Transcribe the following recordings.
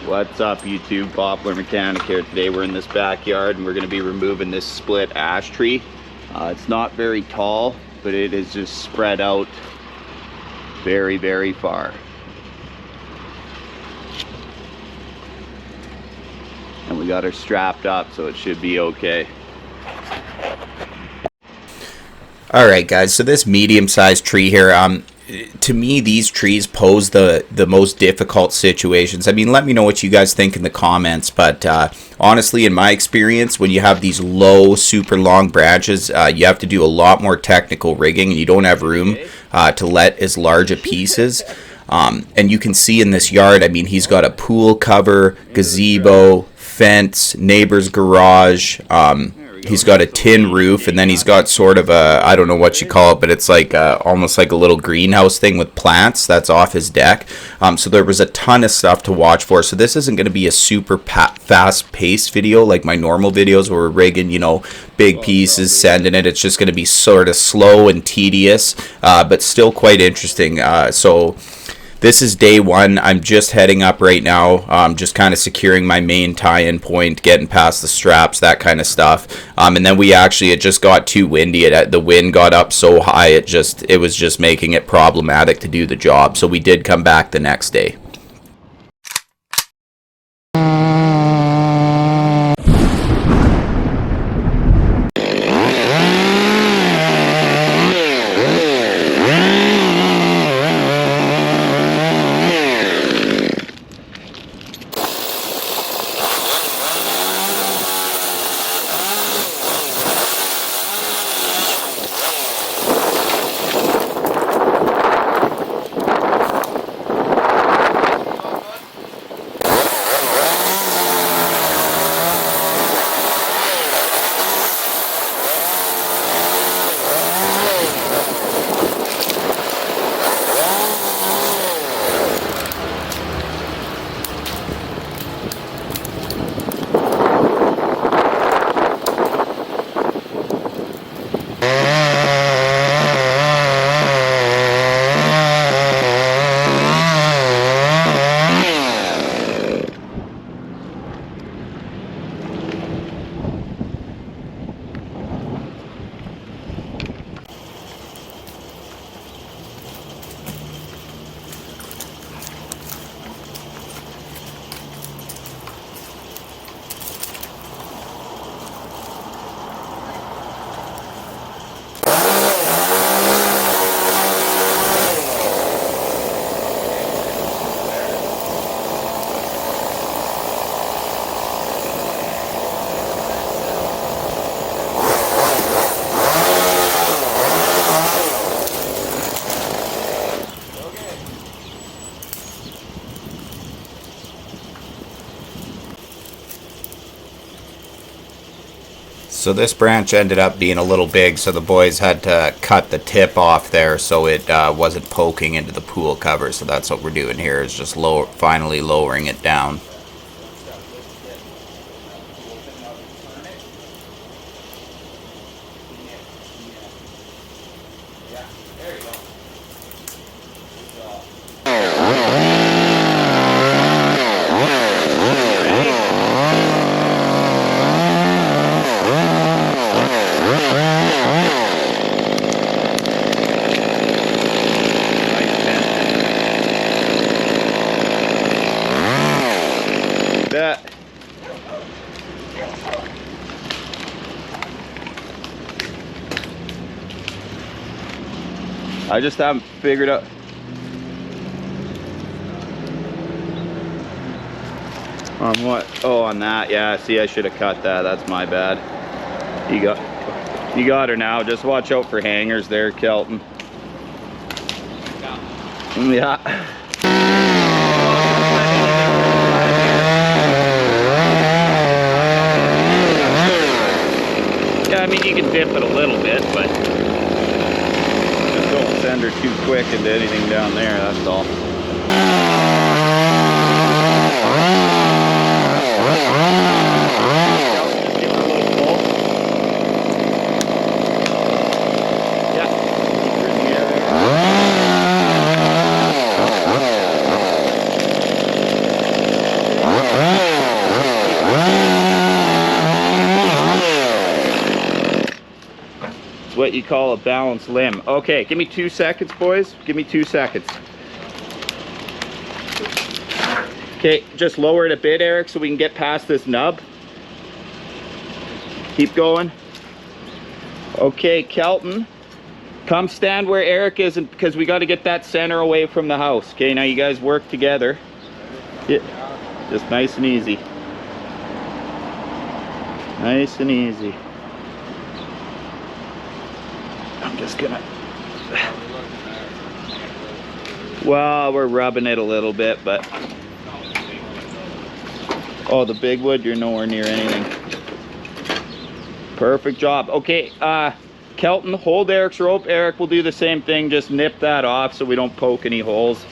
What's up YouTube, Poplar Mechanic here. Today we're in this backyard and we're going to be removing this split ash tree. It's not very tall, but it is just spread out very far. And we got her strapped up, so it should be okay. Alright guys, so this medium-sized tree here, to me these trees pose the most difficult situations. I mean, let me know what you guys think in the comments, but honestly, in my experience, when you have these low, super long branches, you have to do a lot more technical rigging, and you don't have room to let as large a pieces. And you can see in this yard, I mean, he's got a pool cover, gazebo, fence, neighbor's garage, he's got a tin roof, and then he's got sort of a, I don't know what you call it, but it's like almost like a little greenhouse thing with plants that's off his deck. So there was a ton of stuff to watch for. So this isn't going to be a super fast-paced video like my normal videos where we're rigging, you know, big pieces, sending it. It's just going to be sort of slow and tedious, but still quite interesting. So this is day one. I'm just heading up right now, just kind of securing my main tie-in point, getting past the straps, that kind of stuff. And then it just got too windy. The wind got up so high, it was just making it problematic to do the job. So we did come back the next day. So this branch ended up being a little big, so the boys had to cut the tip off there so it wasn't poking into the pool cover. So that's what we're doing here, is just finally lowering it down. I just haven't figured out. On what? Oh, on that. Yeah, see, I should have cut that. That's my bad. You got her now. Just watch out for hangers there, Kelton. Yeah. Yeah, I mean, you can dip it a little bit, but just don't send her too quick into anything down there, that's all. Yeah. what you call a balanced limb. Okay, give me 2 seconds, boys. Give me 2 seconds. Okay, just lower it a bit, Eric, so we can get past this nub. Keep going. Okay, Kelton, come stand where Eric is, because we got to get that center away from the house. Okay, now you guys work together. Yeah, just nice and easy. Nice and easy. I'm just gonna... Well, we're rubbing it a little bit, but... Oh, the big wood, you're nowhere near anything. Perfect job. Okay, Kelton, hold Eric's rope. Eric will do the same thing, just nip that off so we don't poke any holes.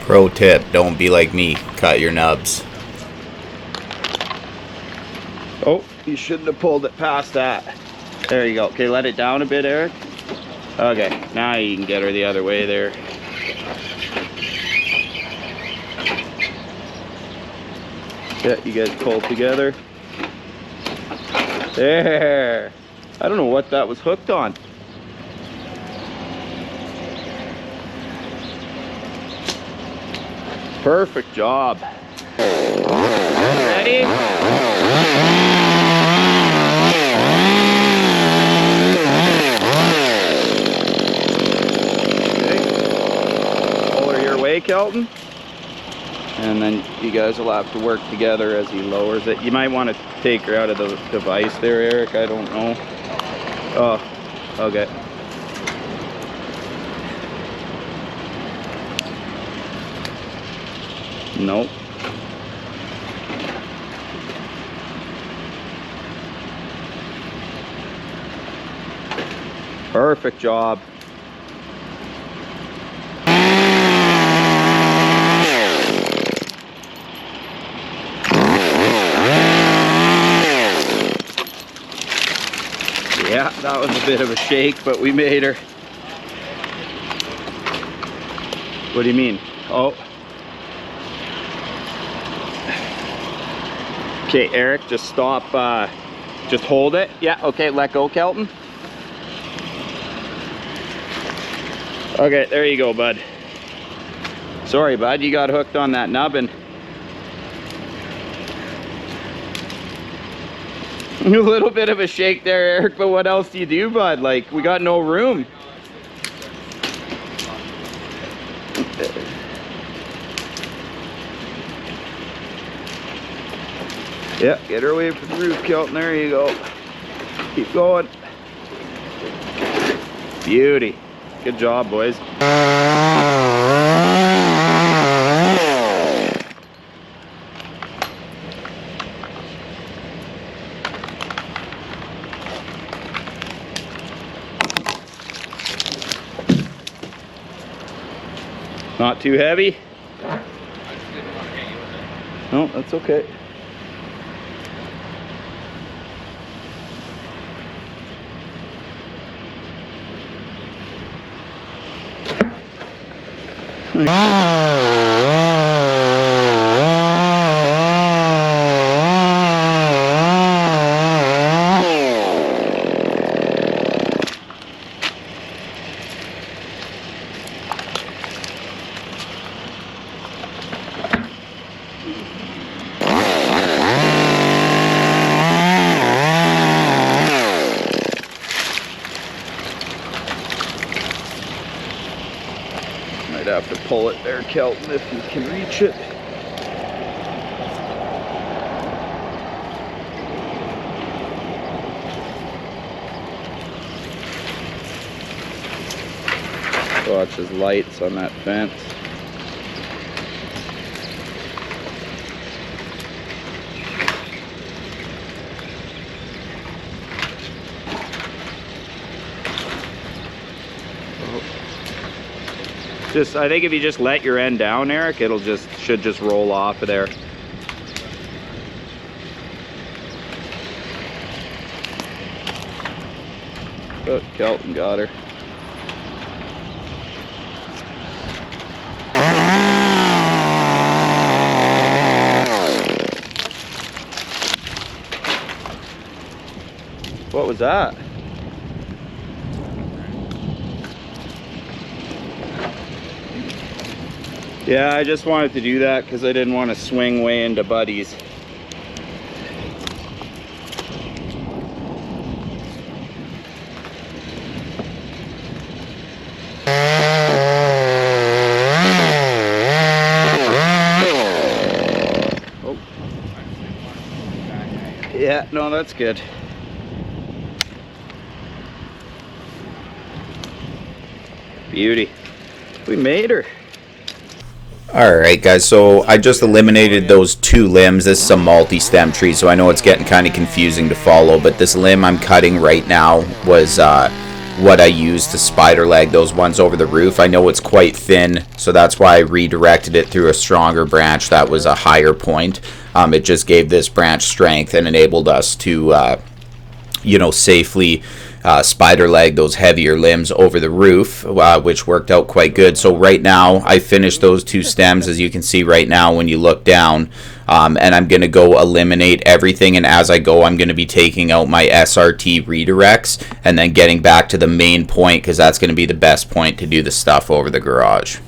Pro tip, don't be like me. Cut your nubs. Oh, you shouldn't have pulled it past that. There you go. Okay, let it down a bit, Eric. Okay, now you can get her the other way there. Yeah, you guys pull together. There. I don't know what that was hooked on. Perfect job. Ready? Okay. Pull her your way, Kelton. And then you guys will have to work together as he lowers it. You might want to take her out of the device there, Eric. I don't know. Oh, okay. Nope. Perfect job. Yeah, that was a bit of a shake, but we made her. What do you mean? Oh. Okay, Eric, just stop, just hold it. Yeah, okay, let go, Kelton. Okay, there you go, bud. Sorry, bud, you got hooked on that nubbin. A little bit of a shake there, Eric, but what else do you do, bud? Like, we got no room. Yeah, get her away from the roof, Kelton. There you go. Keep going. Beauty. Good job, boys. Not too heavy? No, that's okay. Might have to pull it there, Kelton, if you can reach it. Watch his lights on that fence. I think if you just let your end down, Eric, it'll should just roll off of there. Oh, Kelton got her. What was that? Yeah, I just wanted to do that because I didn't want to swing way into buddies. Oh. Yeah, no, that's good. Beauty. We made her. Alright guys, so I just eliminated those 2 limbs. This is a multi-stem tree, so I know it's getting kind of confusing to follow, but this limb I'm cutting right now was what I used to spider leg those ones over the roof. I know it's quite thin, so that's why I redirected it through a stronger branch that was a higher point. It just gave this branch strength and enabled us to safely spider leg those heavier limbs over the roof, which worked out quite good. So right now I finished those 2 stems, as you can see right now when you look down, and I'm going to go eliminate everything, and as I go I'm going to be taking out my SRT redirects and then getting back to the main point, because that's going to be the best point to do the stuff over the garage.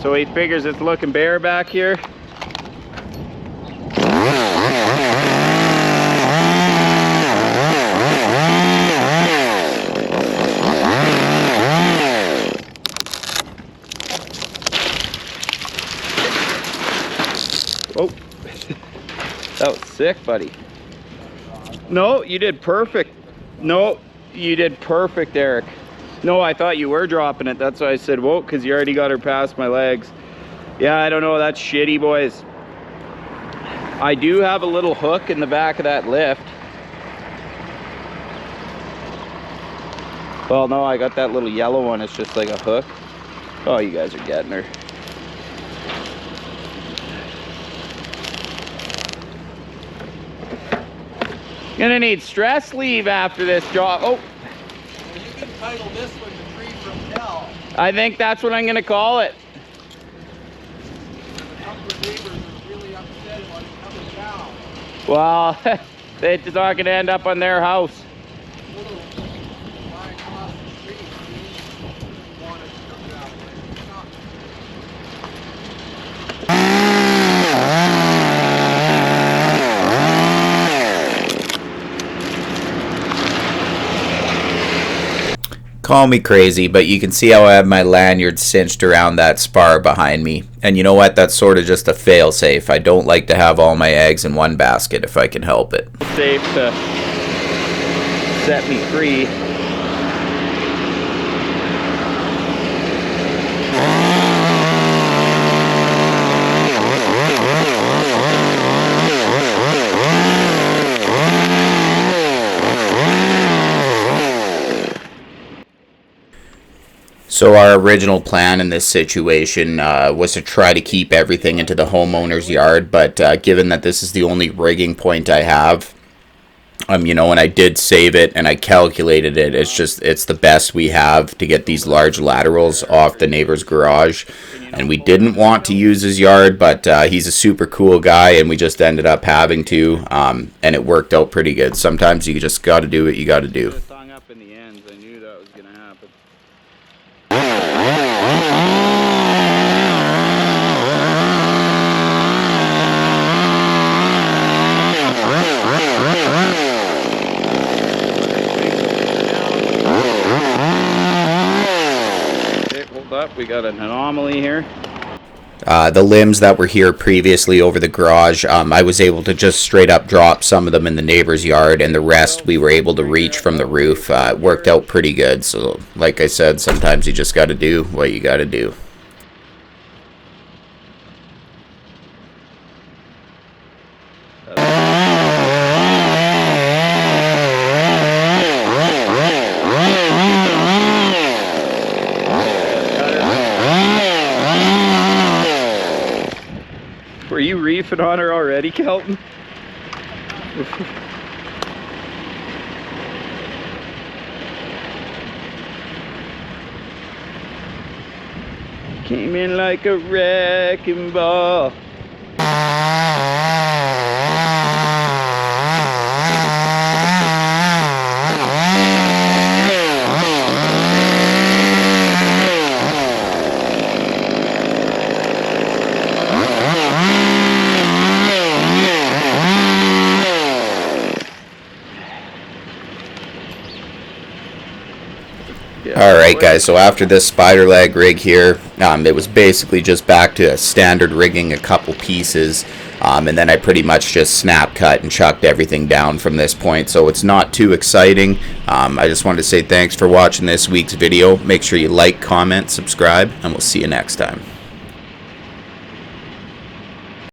So he figures it's looking bare back here. Oh, that was sick, buddy. No, you did perfect. No, you did perfect, Eric. No, I thought you were dropping it. That's why I said, whoa, because you already got her past my legs. Yeah, I don't know. That's shitty, boys. I do have a little hook in the back of that lift. Well, no, I got that little yellow one. It's just like a hook. Oh, you guys are getting her. Gonna need stress leave after this job. Oh. You can title this one the tree from hell. I think that's what I'm gonna call it. A couple of neighbors are really upset about it coming down. Well, it's not gonna end up on their house. Little line across the street, he wanted to come down, but it's not. Call me crazy, but you can see how I have my lanyard cinched around that spar behind me. And you know what? That's sort of just a fail-safe. I don't like to have all my eggs in one basket if I can help it. Safe to set me free. So our original plan in this situation was to try to keep everything into the homeowner's yard, but given that this is the only rigging point I have, and I did save it and I calculated it, it's the best we have to get these large laterals off the neighbor's garage. And we didn't want to use his yard, but he's a super cool guy and we just ended up having to, and it worked out pretty good. Sometimes you just got to do what you got to do. Hung up in the ends. I knew that was gonna happen. up. We got an anomaly here. The limbs that were here previously over the garage, I was able to just straight up drop some of them in the neighbor's yard, and the rest we were able to reach from the roof. It worked out pretty good. So like I said, sometimes you just got to do what you got to do. Were you reefing on her already, Kelton? Came in like a wrecking ball. Alright guys, so after this spider leg rig here, it was basically just back to standard rigging, a couple pieces, and then I pretty much just snap cut and chucked everything down from this point, so it's not too exciting. I just wanted to say thanks for watching this week's video. Make sure you like, comment, subscribe, and we'll see you next time.